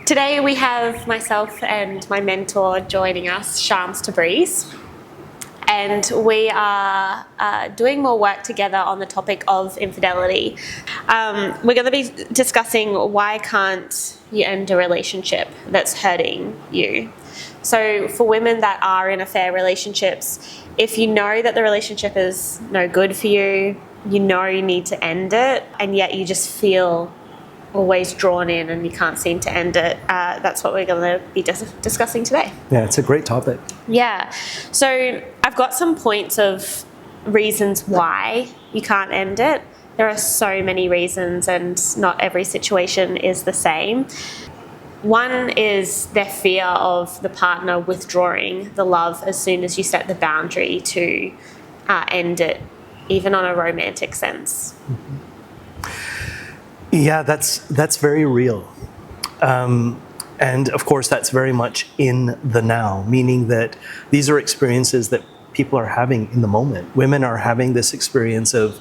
Today we have myself and my mentor joining us, Shams Tabriz, and we are doing more work together on the topic of infidelity. We're going to be discussing why can't you end a relationship that's hurting you. So for women that are in affair relationships, if you know that the relationship is no good for you, you know you need to end it, and yet you just feel always drawn in and you can't seem to end it, that's what we're going to be discussing today. Yeah, it's a great topic. Yeah. So I've got some points of reasons why you can't end it. There are so many reasons and not every situation is the same. One is their fear of the partner withdrawing the love as soon as you set the boundary to end it, even on a romantic sense. Yeah, that's very real. And of course, that's very much in the now, meaning that these are experiences that people are having in the moment. Women are having this experience of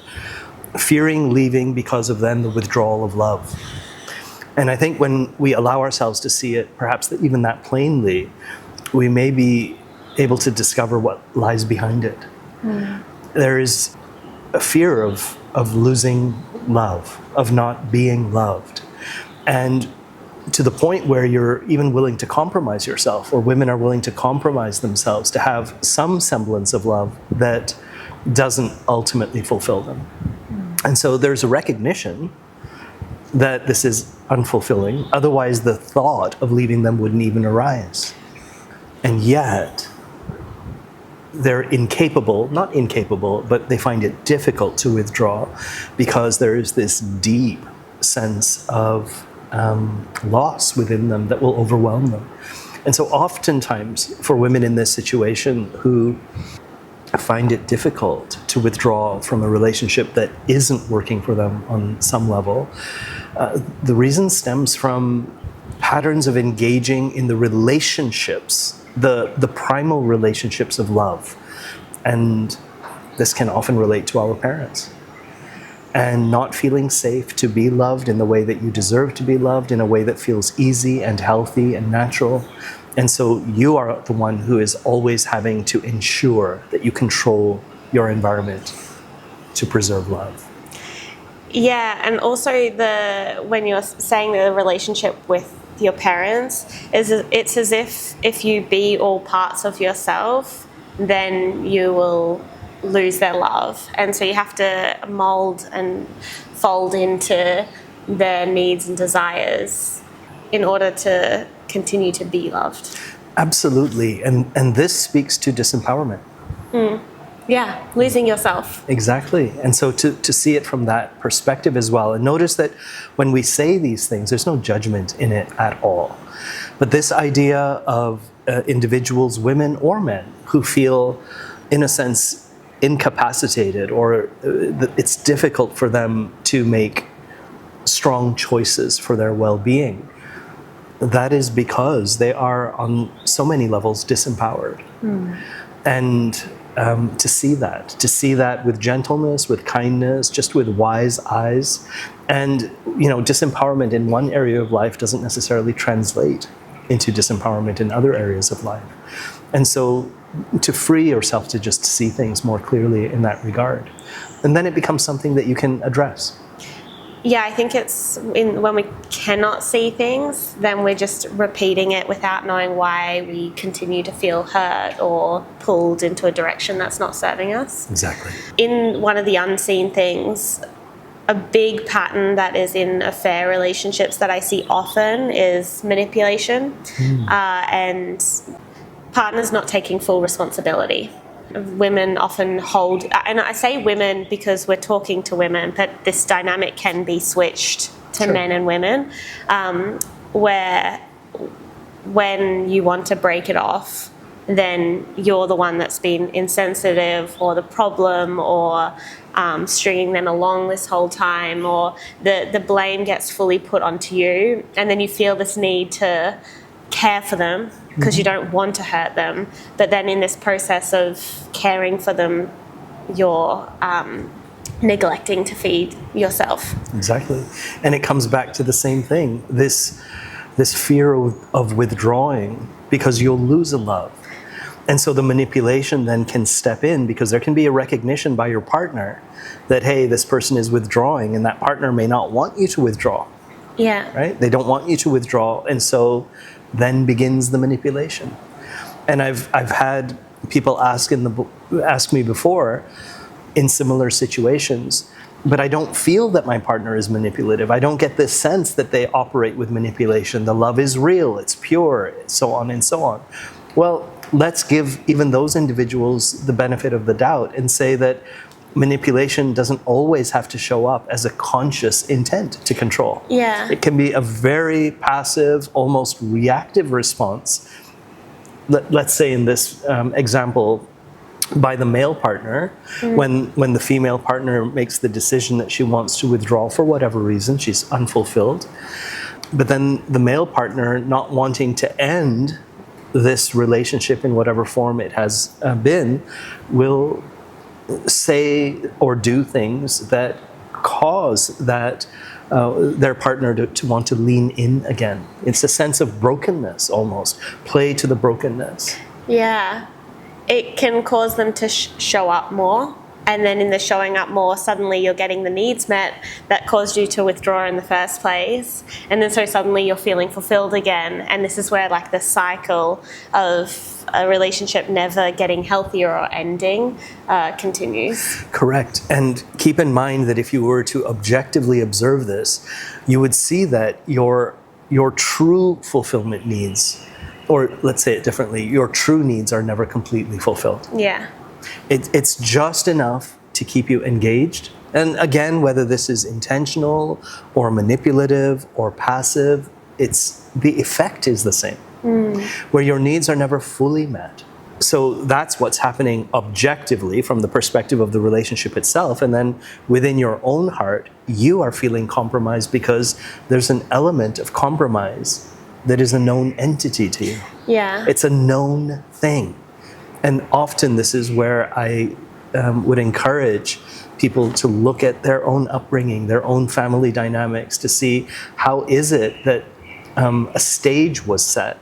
fearing leaving because of then the withdrawal of love. And I think when we allow ourselves to see it, perhaps even that plainly, we may be able to discover what lies behind it. There is a fear of losing love, of not being loved. And to the point where you're even willing to compromise yourself, or women are willing to compromise themselves to have some semblance of love that doesn't ultimately fulfill them. And so there's a recognition that this is unfulfilling. Otherwise, the thought of leaving them wouldn't even arise. And yet, they're not incapable, but they find it difficult to withdraw because there is this deep sense of loss within them that will overwhelm them. And so oftentimes for women in this situation who find it difficult to withdraw from a relationship that isn't working for them on some level, the reason stems from patterns of engaging in the relationships, the primal relationships of love. And this can often relate to our parents. And not feeling safe to be loved in the way that you deserve to be loved, in a way that feels easy and healthy and natural. And so you are the one who is always having to ensure that you control your environment to preserve love. Yeah, and also when you're saying the relationship with your parents, it's as if you be all parts of yourself, then you will lose their love. And so you have to mold and fold into their needs and desires in order to continue to be loved. Absolutely. And this speaks to disempowerment. Yeah, losing yourself. Exactly. And so to see it from that perspective as well. And notice that when we say these things, there's no judgment in it at all. But this idea of individuals, women or men, who feel, in a sense, incapacitated, or it's difficult for them to make strong choices for their well-being, that is because they are on so many levels disempowered. And to see that with gentleness, with kindness, just with wise eyes. And, disempowerment in one area of life doesn't necessarily translate into disempowerment in other areas of life. And so to free yourself to just see things more clearly in that regard. And then it becomes something that you can address. Yeah, I think it's when we cannot see things, then we're just repeating it without knowing why we continue to feel hurt or pulled into a direction that's not serving us. Exactly. In one of the unseen things, a big pattern that is in affair relationships that I see often is manipulation and partners not taking full responsibility. Women often hold, and I say women because we're talking to women, but this dynamic can be switched to men and women, where when you want to break it off, then you're the one that's been insensitive or the problem, or stringing them along this whole time, or the blame gets fully put onto you, and then you feel this need to care for them because you don't want to hurt them, but then in this process of caring for them, you're neglecting to feed yourself. Exactly. And it comes back to the same thing, this this fear of withdrawing because you'll lose a love. And so the manipulation then can step in, because there can be a recognition by your partner that, hey, this person is withdrawing, and that partner may not want you to withdraw. Yeah. Right? They don't want you to withdraw, and so then begins the manipulation. And I've had people ask me before in similar situations, but I don't feel that my partner is manipulative. I don't get this sense that they operate with manipulation. The love is real, it's pure, so on and so on. Well, let's give even those individuals the benefit of the doubt and say that manipulation doesn't always have to show up as a conscious intent to control. Yeah. It can be a very passive, almost reactive response. Let's say in this example, by the male partner, when the female partner makes the decision that she wants to withdraw for whatever reason, she's unfulfilled, but then the male partner not wanting to end this relationship in whatever form it has been, will say or do things that cause that their partner to want to lean in again. It's a sense of brokenness almost, play to the brokenness. Yeah. It can cause them to show up more. And then in the showing up more, suddenly you're getting the needs met that caused you to withdraw in the first place. And then so suddenly you're feeling fulfilled again. And this is where like the cycle of a relationship never getting healthier or ending continues. Correct. And keep in mind that if you were to objectively observe this, you would see that your true fulfillment needs, or let's say it differently, your true needs are never completely fulfilled. Yeah. It's just enough to keep you engaged. And again, whether this is intentional or manipulative or passive, the effect is the same, where your needs are never fully met. So that's what's happening objectively from the perspective of the relationship itself. And then within your own heart, you are feeling compromised because there's an element of compromise that is a known entity to you. Yeah. It's a known thing. And often this is where I would encourage people to look at their own upbringing, their own family dynamics, to see how is it that a stage was set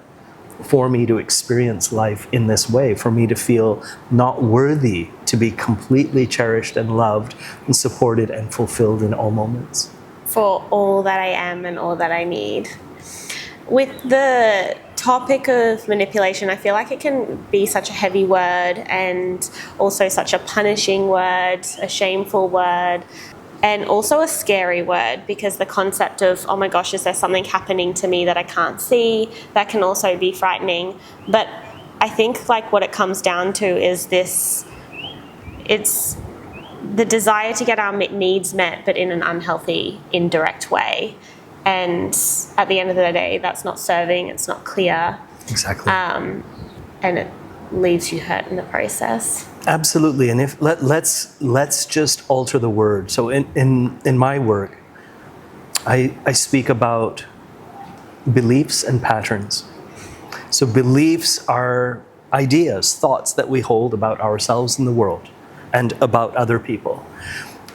for me to experience life in this way, for me to feel not worthy to be completely cherished and loved and supported and fulfilled in all moments. For all that I am and all that I need. With the topic of manipulation, I feel like it can be such a heavy word and also such a punishing word, a shameful word, and also a scary word, because the concept of, oh my gosh, is there something happening to me that I can't see? That can also be frightening. But I think like what it comes down to is this, it's the desire to get our needs met, but in an unhealthy, indirect way. And at the end of the day, that's not serving, it's not clear. Exactly. And it leaves you hurt in the process. Absolutely. And if let's just alter the word. So in my work, I speak about beliefs and patterns. So beliefs are ideas, thoughts that we hold about ourselves and the world and about other people.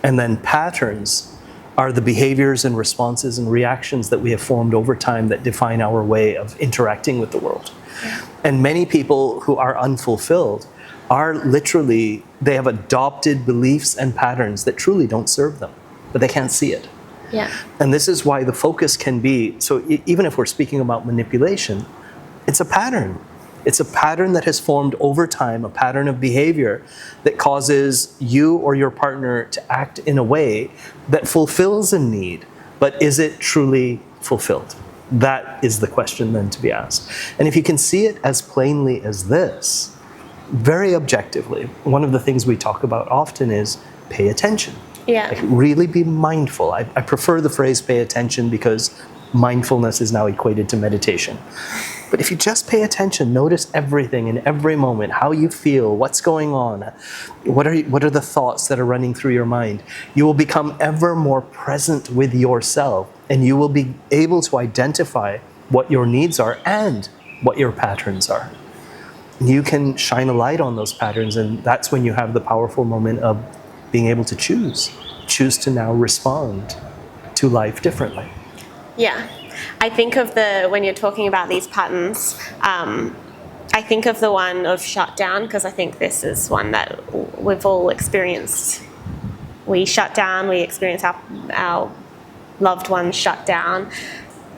And then patterns are the behaviors and responses and reactions that we have formed over time that define our way of interacting with the world. Yeah. And many people who are unfulfilled are literally, they have adopted beliefs and patterns that truly don't serve them, but they can't see it. Yeah. And this is why the focus can be, so even if we're speaking about manipulation, it's a pattern. It's a pattern that has formed over time, a pattern of behavior that causes you or your partner to act in a way that fulfills a need, but is it truly fulfilled? That is the question then to be asked. And if you can see it as plainly as this, very objectively, one of the things we talk about often is pay attention. Yeah. Like really be mindful. I prefer the phrase pay attention because mindfulness is now equated to meditation. But if you just pay attention, notice everything in every moment, how you feel, what's going on, what are the thoughts that are running through your mind, you will become ever more present with yourself, and you will be able to identify what your needs are and what your patterns are. You can shine a light on those patterns, and that's when you have the powerful moment of being able to choose to now respond to life differently. Yeah. I think of when you're talking about these patterns, I think of the one of shutdown, because I think this is one that we've all experienced. We shut down, we experience our loved ones shut down.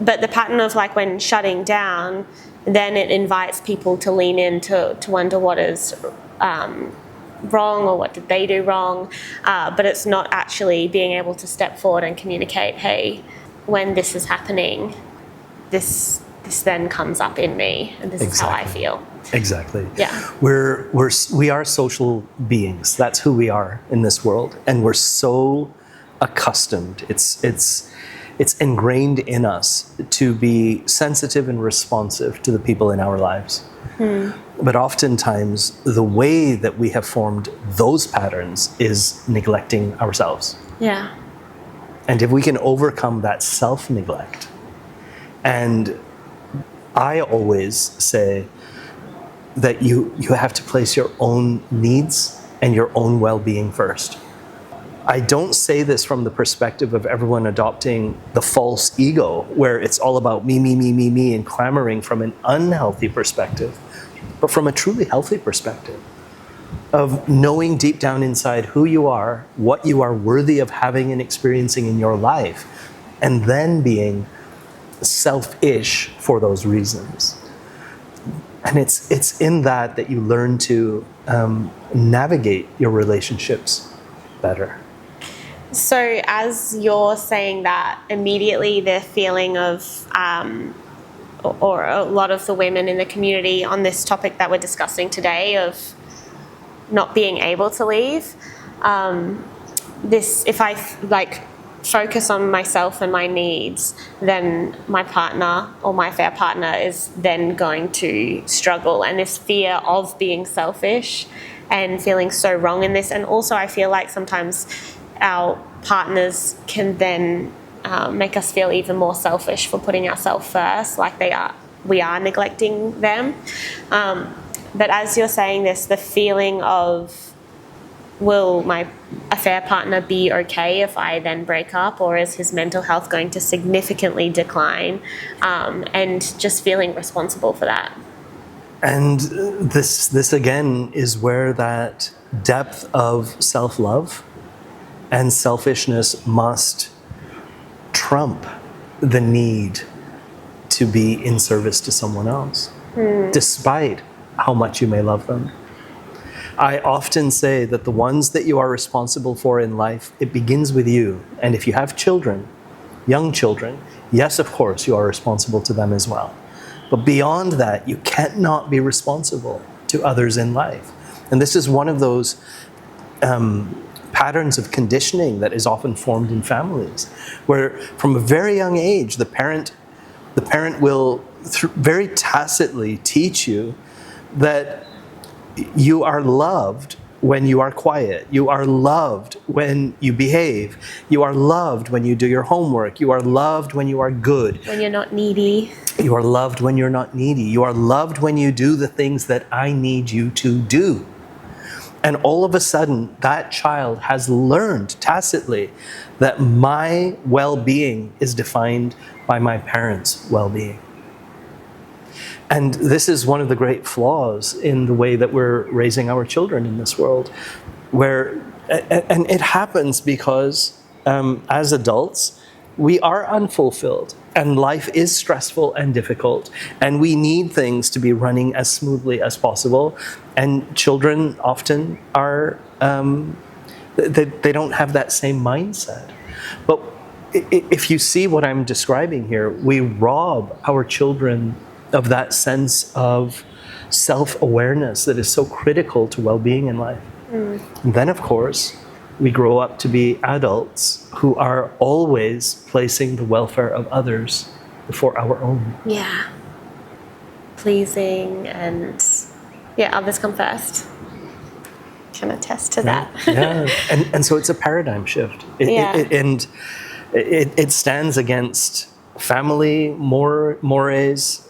But the pattern of like when shutting down, then it invites people to lean in to wonder what is wrong or what did they do wrong. But it's not actually being able to step forward and communicate, hey, when this is happening, this then comes up in me, and this is how I feel. Exactly. Yeah. We are social beings. That's who we are in this world, and we're so accustomed. It's ingrained in us to be sensitive and responsive to the people in our lives. But oftentimes, the way that we have formed those patterns is neglecting ourselves. Yeah. And if we can overcome that self-neglect, and I always say that you have to place your own needs and your own well-being first. I don't say this from the perspective of everyone adopting the false ego, where it's all about me, me, me, me, me, and clamoring from an unhealthy perspective, but from a truly healthy perspective of knowing deep down inside who you are, what you are worthy of having and experiencing in your life, and then being selfish for those reasons. And it's in that you learn to navigate your relationships better. So as you're saying that, immediately the feeling of, or a lot of the women in the community on this topic that we're discussing today of not being able to leave, if I focus on myself and my needs, then my partner or my affair partner is then going to struggle. And this fear of being selfish and feeling so wrong in this. And also I feel like sometimes our partners can then make us feel even more selfish for putting ourselves first, like we are neglecting them. But as you're saying this, the feeling of, will my affair partner be okay if I then break up, or is his mental health going to significantly decline? And just feeling responsible for that. And this again is where that depth of self-love and selfishness must trump the need to be in service to someone else, despite how much you may love them. I often say that the ones that you are responsible for in life, it begins with you. And if you have children, young children, yes, of course, you are responsible to them as well. But beyond that, you cannot be responsible to others in life. And this is one of those patterns of conditioning that is often formed in families, where from a very young age, the parent will very tacitly teach you that you are loved when you are quiet. You are loved when you behave. You are loved when you do your homework. You are loved when you are good. When you're not needy. You are loved when you're not needy. You are loved when you do the things that I need you to do. And all of a sudden, that child has learned tacitly that my well-being is defined by my parents' well-being. And this is one of the great flaws in the way that we're raising our children in this world, where, and it happens because as adults, we are unfulfilled and life is stressful and difficult, and we need things to be running as smoothly as possible. And children often are, they don't have that same mindset. But if you see what I'm describing here, we rob our children of that sense of self-awareness that is so critical to well-being in life. And then, of course, we grow up to be adults who are always placing the welfare of others before our own. Yeah. Pleasing and, others come first. Can attest to that. Yeah, and so it's a paradigm shift. It stands against family mores,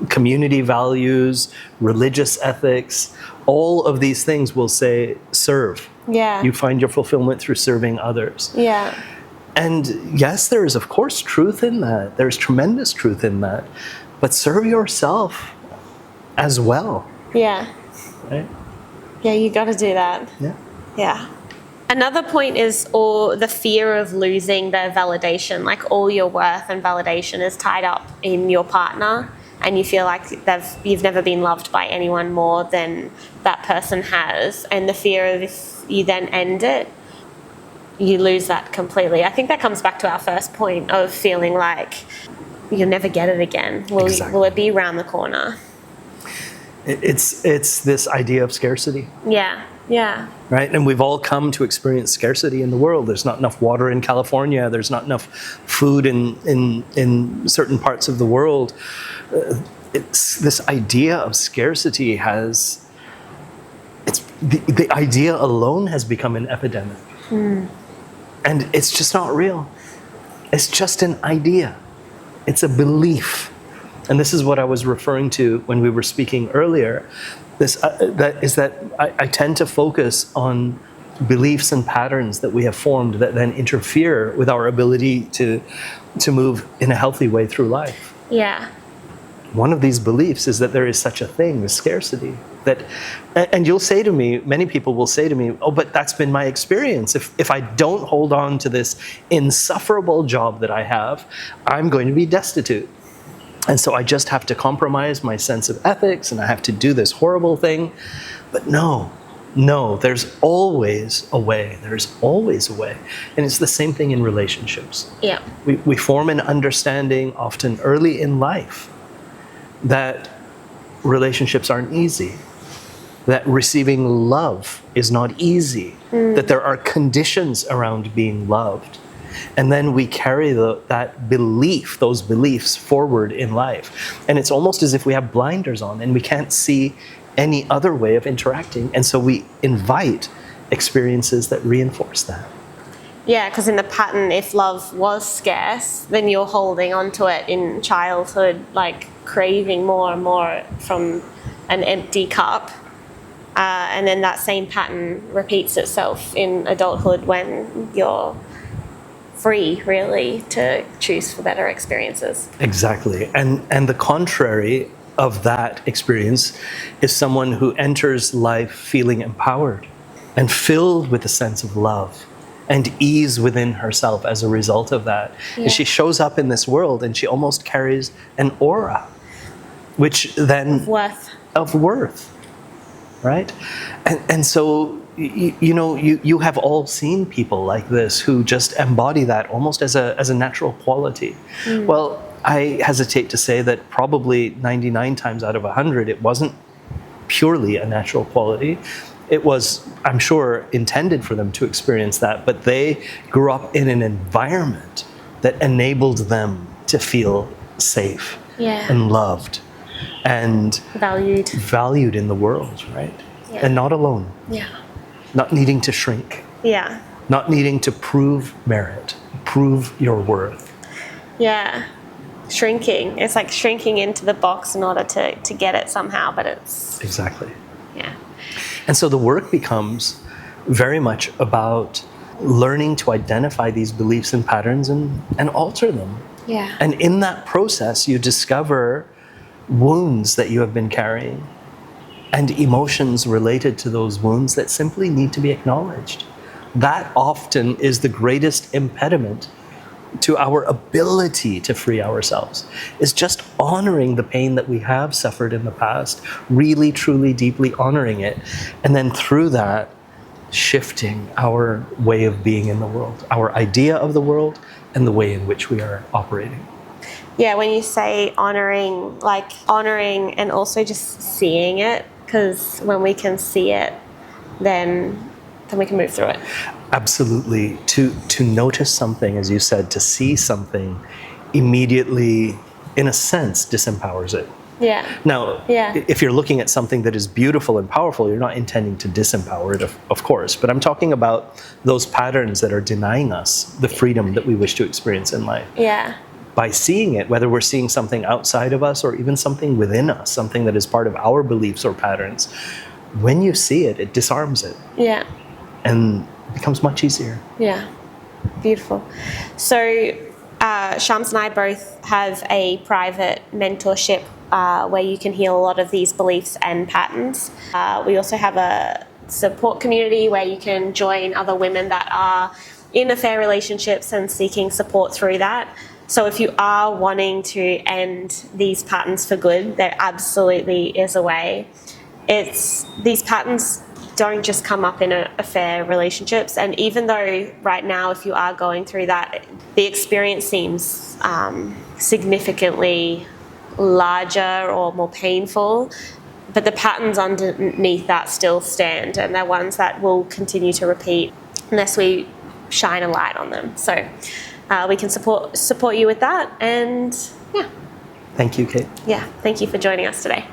community values, religious ethics. All of these things will say serve. Yeah. You find your fulfillment through serving others. Yeah. And yes, there is, of course, truth in that. There's tremendous truth in that. But serve yourself as well, Yeah. right? Yeah, you got to do that. Yeah. Yeah. Another point is all the fear of losing their validation. Like all your worth and validation is tied up in your partner, and you feel like you've never been loved by anyone more than that person has. And the fear of if you then end it, you lose that completely. I think that comes back to our first point of feeling like you'll never get it again. Will it be around the corner? It's this idea of scarcity. Yeah. Yeah. Right? And we've all come to experience scarcity in the world. There's not enough water in California. There's not enough food in certain parts of the world. It's this idea of scarcity the idea alone has become an epidemic. And it's just not real. It's just an idea. It's a belief. And this is what I was referring to when we were speaking earlier. I tend to focus on beliefs and patterns that we have formed that then interfere with our ability to move in a healthy way through life. Yeah. One of these beliefs is that there is such a thing as scarcity. And you'll say to me, many people will say to me, oh, but that's been my experience. If I don't hold on to this insufferable job that I have, I'm going to be destitute. And so I just have to compromise my sense of ethics and I have to do this horrible thing. But no, there's always a way. There's always a way. And it's the same thing in relationships. Yeah. We form an understanding often early in life that relationships aren't easy, that receiving love is not easy, that there are conditions around being loved. And then we carry those beliefs forward in life. And it's almost as if we have blinders on and we can't see any other way of interacting. And so we invite experiences that reinforce that. Yeah, because in the pattern, if love was scarce, then you're holding onto it in childhood, like craving more and more from an empty cup. And then that same pattern repeats itself in adulthood when you're free, really, to choose for better experiences. Exactly. And the contrary of that experience is someone who enters life feeling empowered and filled with a sense of love and ease within herself as a result of that. Yeah. And she shows up in this world and she almost carries an aura, which then... Of worth. Right? And so... You have all seen people like this who just embody that almost as a natural quality. Well, I hesitate to say that probably 99 times out of 100, it wasn't purely a natural quality. It was, I'm sure, intended for them to experience that, but they grew up in an environment that enabled them to feel safe and loved and valued in the world, right? Yeah. And not alone. Yeah. Not needing to shrink. Yeah. Not needing to prove merit, prove your worth. Yeah. Shrinking. It's like shrinking into the box in order to get it somehow, but it's... Exactly. Yeah. And so the work becomes very much about learning to identify these beliefs and patterns and alter them. Yeah. And in that process, you discover wounds that you have been carrying and emotions related to those wounds that simply need to be acknowledged. That often is the greatest impediment to our ability to free ourselves, is just honoring the pain that we have suffered in the past, really, truly, deeply honoring it, and then through that, shifting our way of being in the world, our idea of the world, and the way in which we are operating. Yeah, when you say honoring and also just seeing it, because when we can see it, then we can move through it. Absolutely. To notice something, as you said, to see something immediately, in a sense, disempowers it. Yeah. Now, if you're looking at something that is beautiful and powerful, you're not intending to disempower it, of course. But I'm talking about those patterns that are denying us the freedom that we wish to experience in life. Yeah. By seeing it, whether we're seeing something outside of us or even something within us, something that is part of our beliefs or patterns, when you see it, it disarms it. Yeah. And it becomes much easier. Yeah. Beautiful. So, Shams and I both have a private mentorship where you can heal a lot of these beliefs and patterns. We also have a support community where you can join other women that are in affair relationships and seeking support through that. So if you are wanting to end these patterns for good, there absolutely is a way. These patterns don't just come up in affair relationships, and even though right now, if you are going through that, the experience seems significantly larger or more painful, but the patterns underneath that still stand, and they're ones that will continue to repeat unless we shine a light on them. So we can support you with that, and yeah. Thank you, Kate. Yeah, thank you for joining us today.